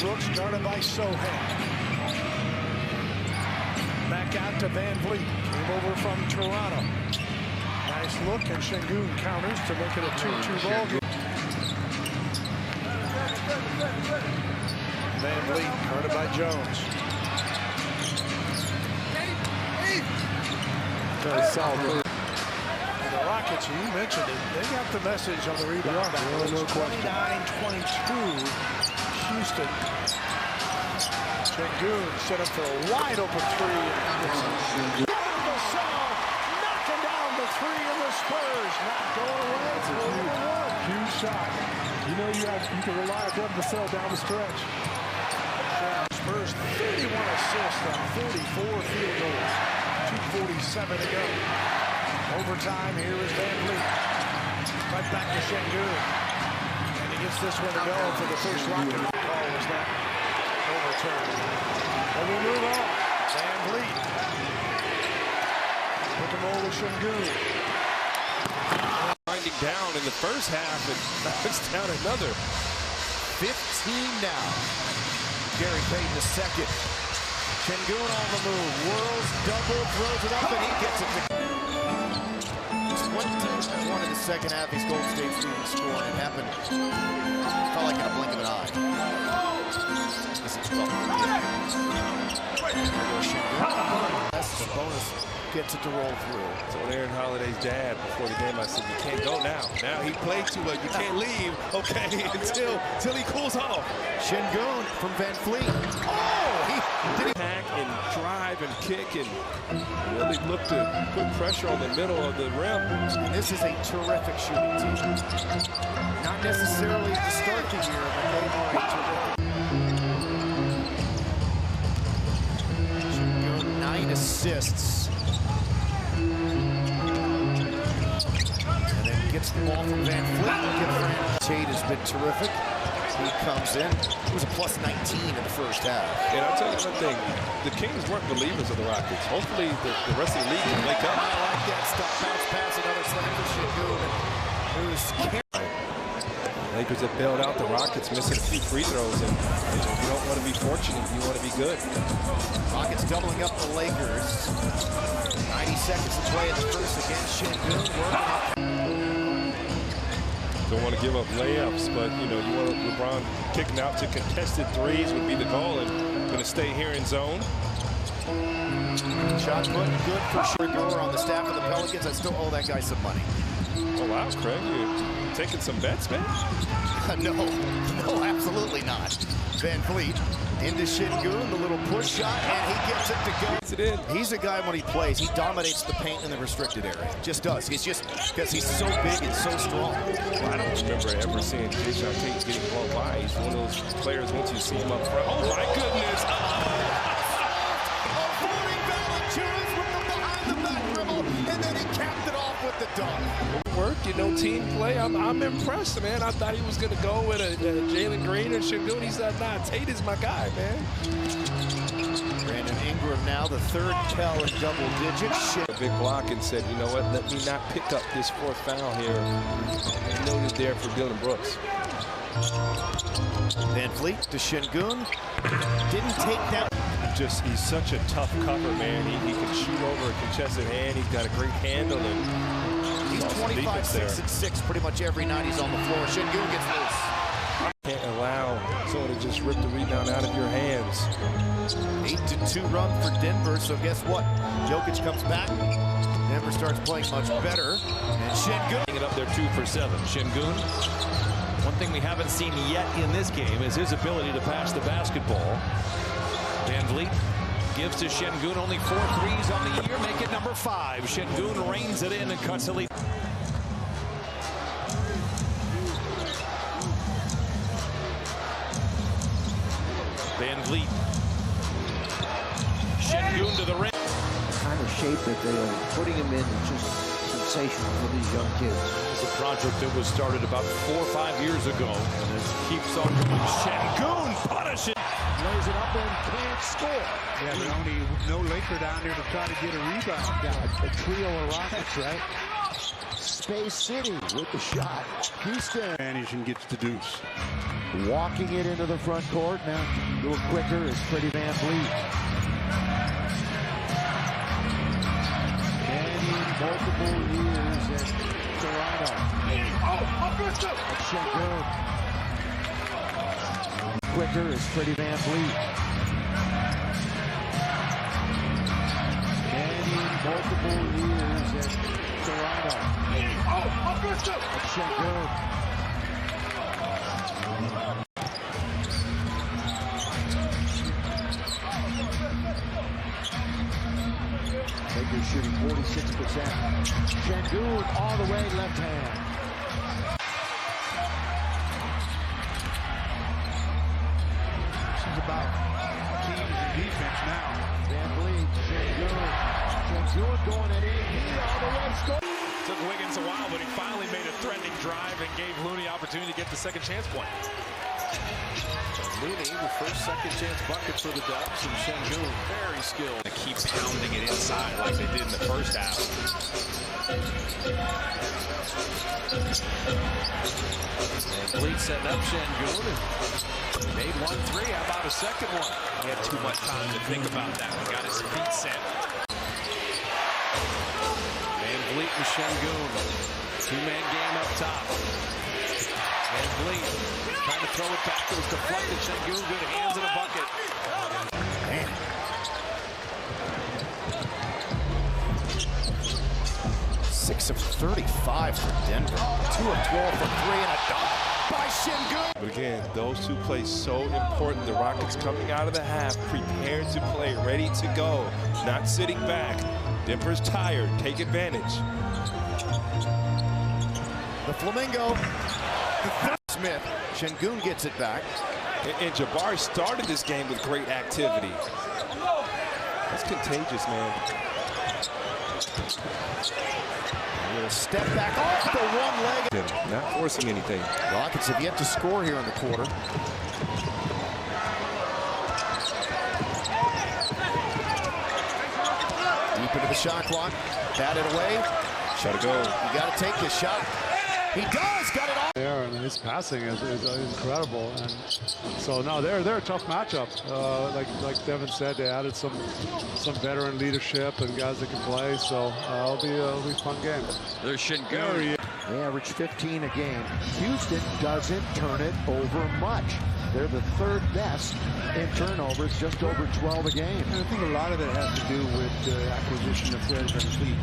Brooks guarded by Sohan. Back out to VanVleet. Came over from Toronto. Nice look, and Şengün counters to make it a 2-2 ball game. VanVleet guarded by Jones. Very solid. And the Rockets, you mentioned it, they got the message on the rebound. Yeah, no question. 29-22, Houston. Şengün set up for a wide open three. Knocking down the three of the Spurs. Not going away. That's a huge shot. You know you can rely on them to sell down the stretch. Spurs 31 assists on 44 field goals. 2:47 to go. Overtime, here is VanVleet. Right back to Şengün. And he gets this one to go for the first Rocket call. Was that overturned? And we move on. VanVleet. Pick and roll with Şengün. Winding down in the first half and knocks down another. 15 now. Gary Payton the second. Şengün on the move. Whirls, double, throws it up, and he gets it. 21 in the second half. He's Golden State's leading scorer, and it happened. Felt like in a blink of an eye. This is tough. That's the bonus. Gets it to roll through. So Aaron Holiday's dad, before the game, I said, you can't go now. Now he played too much. You can't leave, okay, until he cools off. Şengün from VanVleet. Oh, he did pack and drive and kick and really look to put pressure on the middle of the rim. And this is a terrific shooting team. Not necessarily to start the year, but they are a terrific. Şengün, 9 assists. And then gets the ball from VanVleet. Tate has been terrific. He comes in. It was a plus 19 in the first half. And I'll tell you one thing. The Kings weren't believers of the Rockets. Hopefully the rest of the league can wake up. I like that stuff. Bounce pass, another slam for Şengün. Lakers have bailed out the Rockets, missing a few free throws. And you don't want to be fortunate. You want to be good. Rockets doubling up the Lakers. 90 seconds to play in the first against Şengün. Working up. Don't want to give up layups, but you want LeBron kicking out to contested threes would be the goal, and going to stay here in zone. Shot put good for Şengün on the staff of the Pelicans. I still owe that guy some money. Oh wow, Craig, you're taking some bets, man? No, absolutely not. VanVleet into Şengün, the little push shot, and he gets it to go. He's a guy when he plays, he dominates the paint in the restricted area. Just does. He's just because he's so big and so strong. Well, I don't remember ever seeing Jason Tate getting blown by. He's one of those players once you see him up front. Oh my goodness! Avoiding Valanciunas with the behind the back dribble, and then he capped it off with the dunk. Work, team play. I'm impressed, man. I thought he was going to go with a Jalen Green or Şengün. He said, nah, Tate is my guy, man. Brandon Ingram now, the third tell in double digits. A big block and said, you know what, let me not pick up this fourth foul here. And noted there for Dylan Brooks. VanVleet to Şengün. Didn't take that. He's such a tough cover, man. He can shoot over a contested hand. He's got a great handle. And he's 25, 6, and 6 pretty much every night he's on the floor. Şengün gets loose. Can't allow someone to just rip the rebound out of your hands. 8-2 run for Denver, so guess what? Jokic comes back. Denver starts playing much better. And Şengün it up there 2 for 7. Şengün, one thing we haven't seen yet in this game is his ability to pass the basketball. VanVleet gives to Şengün, only 4 threes on the year, make it number 5. Şengün reins it in and cuts the lead. VanVleet. Şengün to the rim. The kind of shape that they are putting him in is just sensational for these young kids. It's a project that was started about 4 or 5 years ago, and it keeps on going. Şengün punishes. Lays it up and can't score. Yeah, but only no Laker down there to try to get a rebound. A trio of Rockets, right? Bay City with the shot. Houston. Advantage and gets the deuce. Walking it into the front court. Now a little quicker is Freddie VanVleet. And multiple years in Toronto. Şengün. Quicker is Freddie VanVleet. And multiple years in Toronto. Şengün. Lakers shooting 46%. Şengün all the way left hand. This is about teams and defense now. VanVleet, Şengün going at AD all the way. Score. Took Wiggins a while, but he finally made a threatening drive and gave Looney opportunity to get the second chance point. Looney, the first second chance bucket for the Dubs, and Şengün very skilled. They keep pounding it inside like they did in the first half. VanVleet setting up Şengün and made 1-3. How about a second one? He had too much time to think about that. He got his feet set. VanVleet and Şengün. Two-man game up top. VanVleet trying to throw it back. It was deflected. Şengün, good hands in a bucket. Man. Six of 35 for Denver. 2 of 12 for 3 and a dunk by Şengün. But again, those two plays so important. The Rockets coming out of the half, prepared to play, ready to go, not sitting back. Denver's tired. Take advantage. The Flamingo. Smith. Şengün gets it back. And Jabari started this game with great activity. That's contagious, man. A little step back off the one leg. Not forcing anything. Rockets have yet to score here in the quarter. Deep into the shot clock. Batted away. Gotta go. You got to take this shot. He does. Got it off. There, and his passing is incredible. And so no, they're a tough matchup. Like Devin said, they added some veteran leadership and guys that can play. So it'll be a fun game. There's Şengün. They average 15 a game. Houston doesn't turn it over much. They're the third best in turnovers, just over 12 a game. And I think a lot of that has to do with the acquisition of Freddie VanVleet.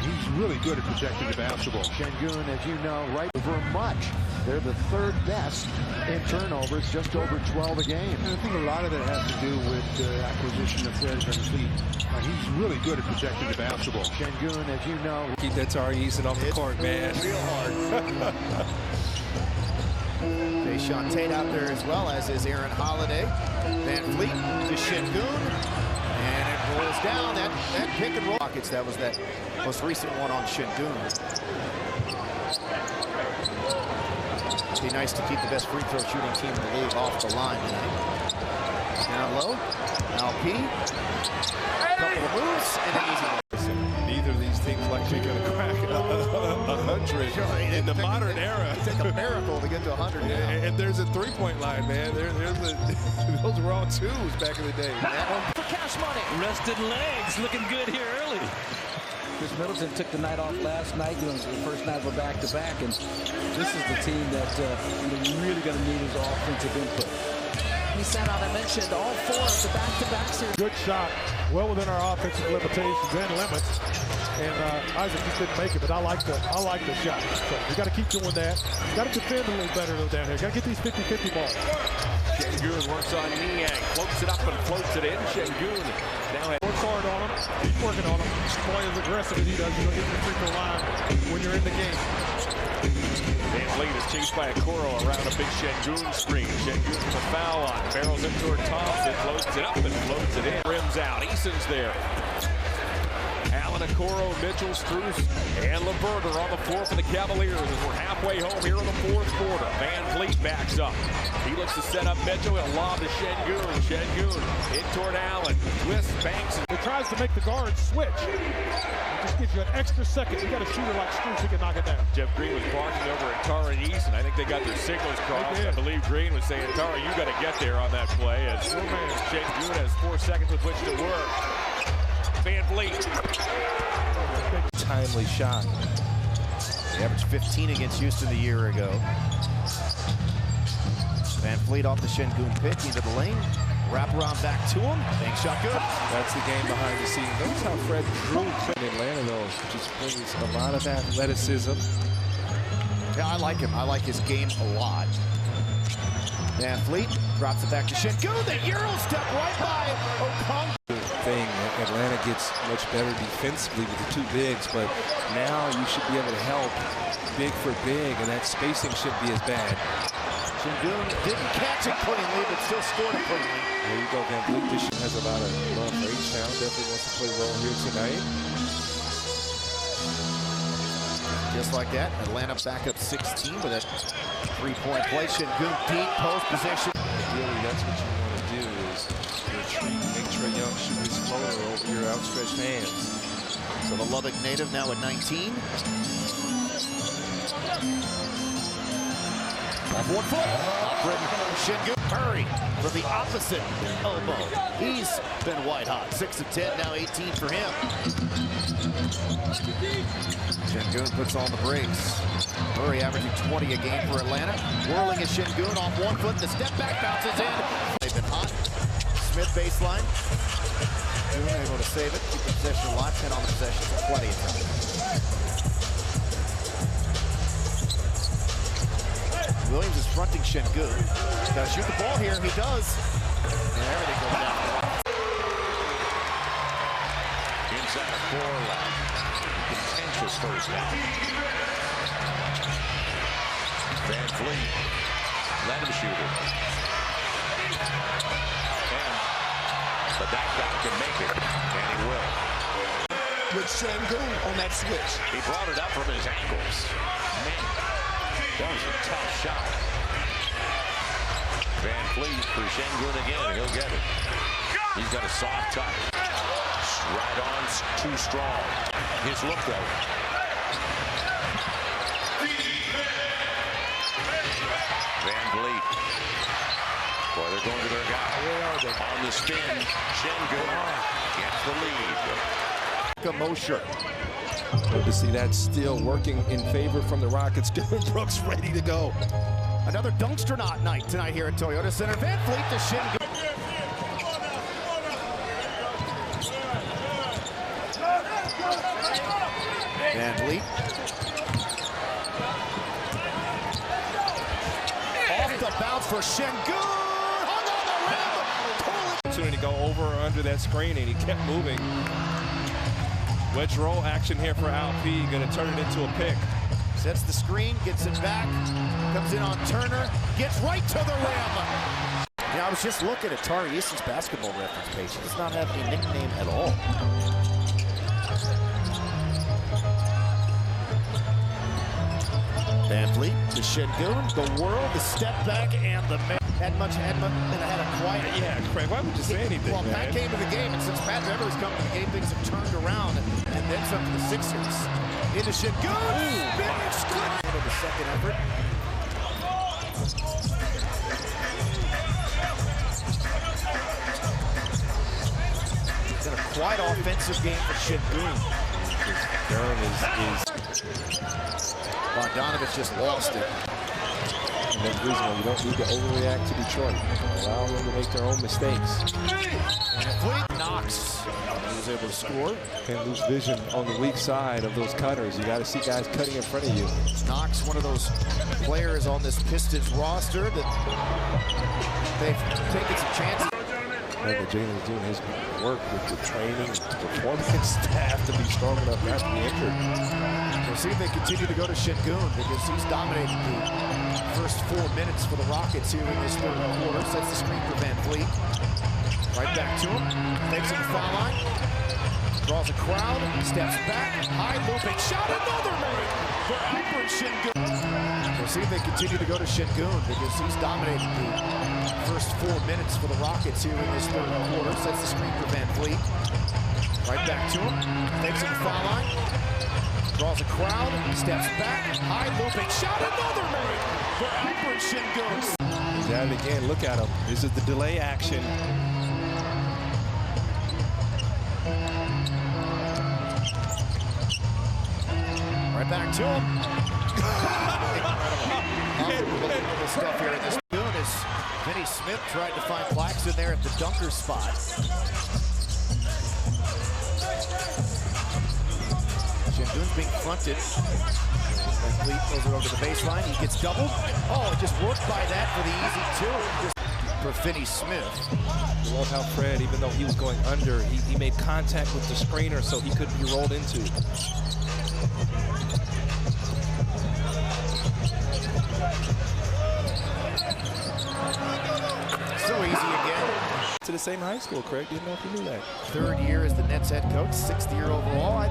He's really good at protecting the basketball. Şengün, as you know, right over much. They're the third best in turnovers, just over 12 a game. And I think a lot of that has to do with the acquisition of Freddie VanVleet. He's really good at protecting the basketball. Şengün, as you know, Keep that Tari Easton off the court, man. Real hard. They shot Tate out there as well, as is Aaron Holiday. VanVleet to Şengün. And it rolls down. That pick and roll. Rockets, that was that most recent one on Şengün. It'd be nice to keep the best free throw shooting team in the league off the line tonight. Down low. LP. Couple of moves and an easy one. Neither of these teams like you're going to crack 100 in the modern era. It's like a miracle to get to 100 now. And there's a three-point line, man. Those were all twos back in the day. For cash money. Rested legs, looking good here early. Chris Middleton took the night off last night, doing the first night of a back-to-back, and this is the team that you're really going to need his offensive input. He sent out, I mentioned, all 4 of the back-to-back series. Good shot, well within our offensive limitations and limits. And Isaac just didn't make it, but I like the shot. So we got to keep doing that. Got to defend a little better though down here. Got to get these 50-50 balls. Şengün works on Niang, floats it up and floats it in. Şengün now Work hard on him. Keep working on him. Play as aggressive as he does. You're going to get to the free throw line when you're in the game. VanVleet is chased by Okoro around a big Şengün screen. Şengün from the foul line, barrels in toward Thompson, floats it up and floats it in. Rims out, Easton's there. Allen Bonacoro, Mitchell, Struce, and Leverter on the floor for the Cavaliers as we're halfway home here in the fourth quarter. VanVleet backs up. He looks to set up Mitchell. He'll lob to Şengün. Şengün in toward Allen. Twists, banks. He tries to make the guard switch. Just gives you an extra second. You got a shooter like Struce, he can knock it down. Jeff Green was barking over at Tara East, and I think they got their signals crossed. I believe Green was saying, Tara, you got to get there on that play. As Şengün has 4 seconds with which to work. VanVleet. Timely shot. He averaged 15 against Houston a year ago. VanVleet off the Şengün pick into the lane. Wrap around back to him. Bank shot good. That's the game behind the scenes. Notice how Fred Drew in Atlanta, though, just brings a lot of athleticism. Yeah, I like him. I like his game a lot. VanVleet drops it back to Şengün. The Euro step right by Okongwu. Thing, Atlanta gets much better defensively with the 2 bigs, but now you should be able to help big for big, and that spacing shouldn't be as bad. Şengün didn't catch it cleanly, but still scored it cleanly. There you go, VanVleet. This has a lot of love for H-Town. Definitely wants to play well here tonight. Just like that, Atlanta back up 16 with a 3-point play. Şengün deep post position. Really, that's what you want to do is retreat, make Trae Young shoot his floater over your outstretched hands. So the Lubbock native now at 19. Off 1 foot. Şengün Murray from the opposite elbow. He's been white hot. 6 of 10, now 18 for him. Şengün puts on the brakes. Murray averaging 20 a game for Atlanta. Whirling is Şengün off 1 foot. The step back bounces in. They've been hot. Smith baseline. Şengün able to save it. Keep the possession alive. 10 on the possession. Plenty of time. Williams is fronting Şengün. Got to shoot the ball here. He does. And everything goes down. Inside of 4 left. Contentious first down. VanVleet. Let him shoot it. But that guy can make it. And he will. With Şengün on that switch. He brought it up from his ankles. Man. That was a tough shot. VanVleet for Şengün again. He'll get it. He's got a soft touch. Right on, too strong. His look, though. VanVleet. Boy, they're going to their guy. On the spin, Şengün gets the lead. Mosher. Good to see that still working in favor from the Rockets. Dylan Brooks ready to go. Another Dunksternaut night tonight here at Toyota Center. VanVleet to Şengün. VanVleet. Off the bounce for Şengün. Hung on the rim. Opportunity to go over or under that screen, and he kept moving. Wedge roll action here for Alperen. Going to turn it into a pick. Sets the screen, gets it back, comes in on Turner, gets right to the rim. Yeah, I was just looking at Tari Easton's basketball reference page. He does not have a nickname at all. VanVleet to Şengün, the world, the step back, and the man. Had a quiet. Yeah, Craig, why would you say anything, Well, man? Pat came to the game, and since Pat Beverly's come to the game, things have turned around, and then some for the Sixers. Into Şengün, big split. The second effort. It's been a quiet offensive game for Şengün. Bogdanovich just lost it. And that's the reason why you don't need to overreact to Detroit. Allow them to make their own mistakes. VanVleet knocks. He was able to score. Can't lose vision on the weak side of those cutters. You got to see guys cutting in front of you. Knox, one of those players on this Pistons roster that they've taken some chances. And Jalen's doing his work with the training, performance staff to be strong enough not to be injured. We'll see if they continue to go to Şengün because he's dominated the first 4 minutes for the Rockets here in this third quarter. Sets the screen for VanVleet. Right back to him. Takes him to the foul line. Draws a crowd, steps back, high looping shot, another man for Alperen Şengün. We'll see if they continue to go to Şengün because he's dominated the first 4 minutes for the Rockets here in this third quarter. Sets the screen for VanVleet. Right back to him, takes him the foul line. Draws a crowd, steps back, high looping shot, another man for Alperen Şengün. He's at it again, look at him. This is the delay action. Right back to him. Incredible stuff here in this Şengün as Vinny Smith tried to find Claxton there at the dunker spot. Şengün's being fronted. VanVleet throws it over the baseline. He gets doubled. Oh, just worked by that for the easy two. For Vinny Smith. I love how Fred, even though he was going under, he made contact with the screener so he couldn't be rolled into. So easy again. To the same high school, Craig. Didn't know if you knew that. Third year as the Nets head coach, 6th year overall. I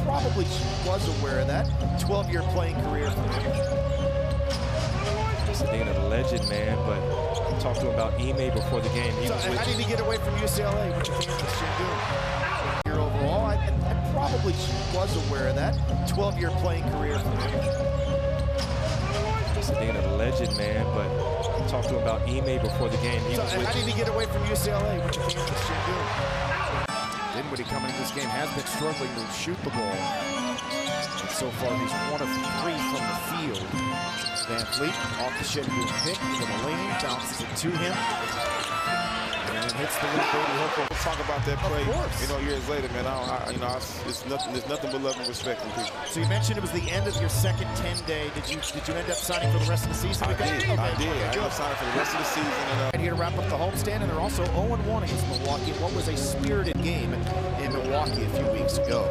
probably was aware of that. 12-year playing career for him. Just being a legend, man, but I talked to him about Ime before the game. How did he get away from UCLA? What you think of Şengün? Year overall. I probably was aware of that. 12-year playing career for him. Just being a legend, man, but I talked to him about Ime before the game. How did he get away from UCLA? What you think of Şengün? Dinwiddie coming into this game has been struggling to shoot the ball. And so far, he's 1 of 3 from the field. VanVleet off the Şengün pick to the lane, bounces it to him. And hits the little baby hook. Let's talk about that play. Of course. You know, years later, man. It's nothing. There's nothing but love and respect from people. So you mentioned it was the end of your second 10-day. Did you end up signing for the rest of the season? I did. Okay. I ended up signing for the rest of the season. And, Right here to wrap up the homestand, and they're also 0-1 against Milwaukee. What was a spirited game in Milwaukee a few weeks ago.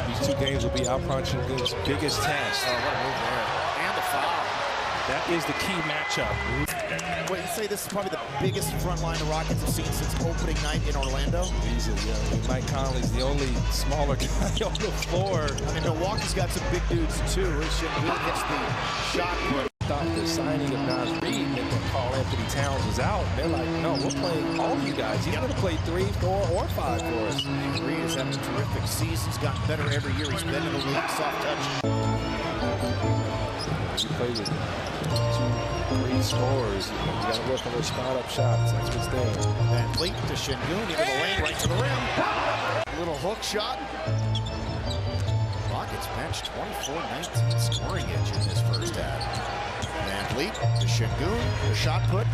These 2 games will be Alperen Şengün's biggest test. Oh, what a move there. And the foul. That is the key matchup. Well, you say this is probably the biggest front line the Rockets have seen since opening night in Orlando? Easily, yeah. Mike Conley's the only smaller guy on the floor. I mean, Milwaukee's got some big dudes, too. Şengün hits the shot put. Thought the signing of Nas Reed meant that Carl Anthony Towns was out. They're like, no, we're playing all you guys. He's going to play 3, 4, or 5 for us. Reed is having a terrific season. He's gotten better every year he's been in the league. Soft touch. You play with 3 scorers. You got to work on those spot-up shots. That's what's there. VanVleet to Şengün into the lane, right to the rim. Little hook shot. Rockets bench 24-19 scoring edge in this first half. VanVleet to Şengün, the shot put.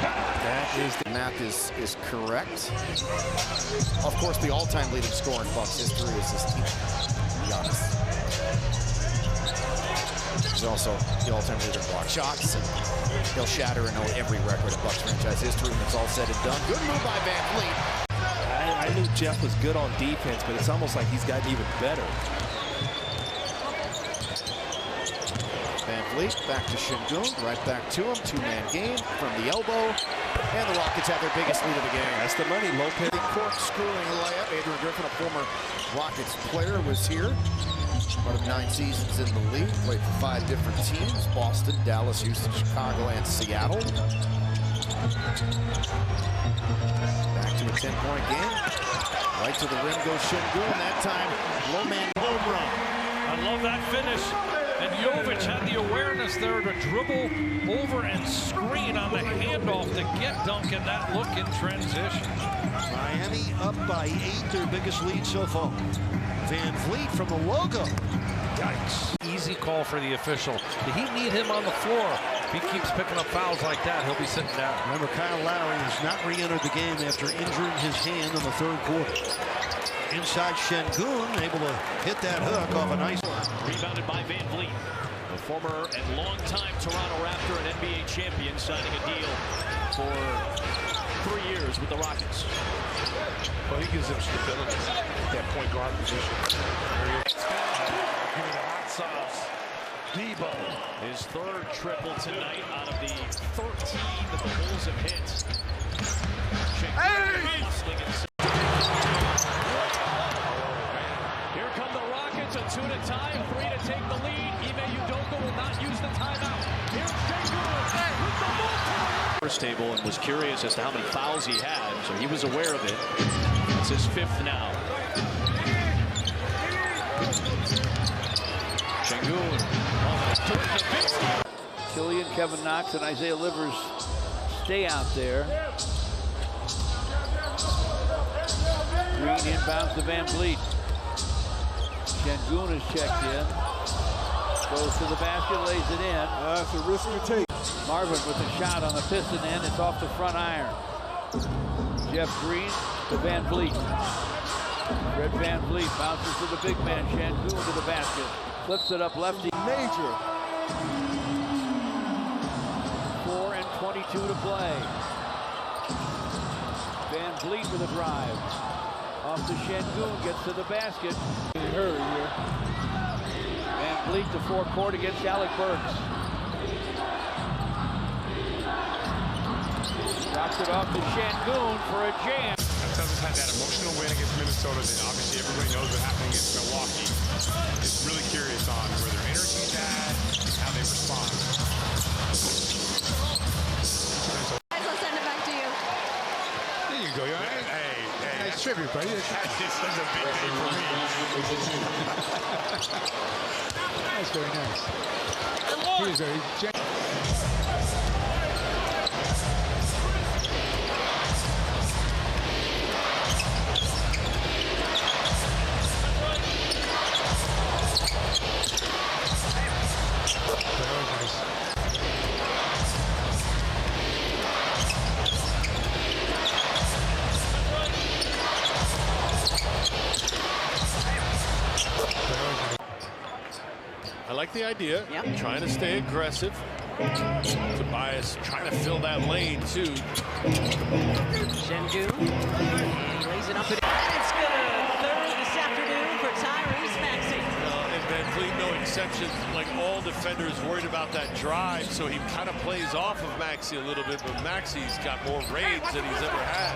That is the math is correct. Of course, the all-time leading scorer in Bucks history is this team. Giannis. He's also the all-time leader in block shots, and he'll shatter and know every record in Bucks franchise history when it's all said and done. Good move by VanVleet. I knew Jeff was good on defense, but it's almost like he's gotten even better. VanVleet back to Şengün, right back to him. 2-man game from the elbow, and the Rockets have their biggest lead of the game. That's the money, Lopez. Corkscrewing layup. Adrian Griffin, a former Rockets player, was here. Part of 9 seasons in the league, played for 5 different teams: Boston, Dallas, Houston, Chicago, and Seattle. Back to a 10-point game. Right to the rim goes Şengün. That time, low-man home run. I love that finish. And Jovic had the awareness there to dribble over and screen on the handoff to get Duncan that look in transition. Miami up by 8, their biggest lead so far. VanVleet from the logo. Yikes. Easy call for the official. The Heat need him on the floor. If he keeps picking up fouls like that, he'll be sitting down. Remember, Kyle Lowry has not re-entered the game after injuring his hand in the 3rd quarter. Inside Şengün, able to hit that hook off a nice one. Rebounded by VanVleet, the former and longtime Toronto Raptor and NBA champion, signing a deal for 3 years with the Rockets. Well, he gives them stability at that point guard position. Give me the hot sauce. Debo. His 3rd triple tonight out of the 13 that the Bulls have hit. Hey! table and was curious as to how many fouls he had, so he was aware of it. It's his 5th now. Şengün. Killian, Kevin Knox, and Isaiah Livers stay out there. Green inbounds to VanVleet. Şengün is checked in. Goes to the basket, lays it in. That's a risk you take. Marvin with a shot on the piston end. It's off the front iron. Jeff Green to VanVleet. Fred VanVleet bounces to the big man. Şengün to the basket. Flips it up lefty. Major. 4:22 to play. VanVleet with a drive. Off to Şengün, gets to the basket. Hurry here. VanVleet to forecourt against Alec Burks. Drops it off to Şengün for a jam. Celtics had that emotional win against Minnesota. Then obviously everybody knows what happened against Milwaukee. Just really curious on where their energy's at, how they respond. I'll send it back to you. There you go. Hey, nice tribute, buddy. It's such a big day for me. That's very nice. He is very gentle. I like the idea. Yep. Trying to stay aggressive. Tobias trying to fill that lane too. Şengün lays it up and it's good. Third this afternoon for Tyrese Maxey. And VanVleet, no exception. Like all defenders worried about that drive, so he kind of plays off of Maxey a little bit, but Maxey's got more range than he's ever had.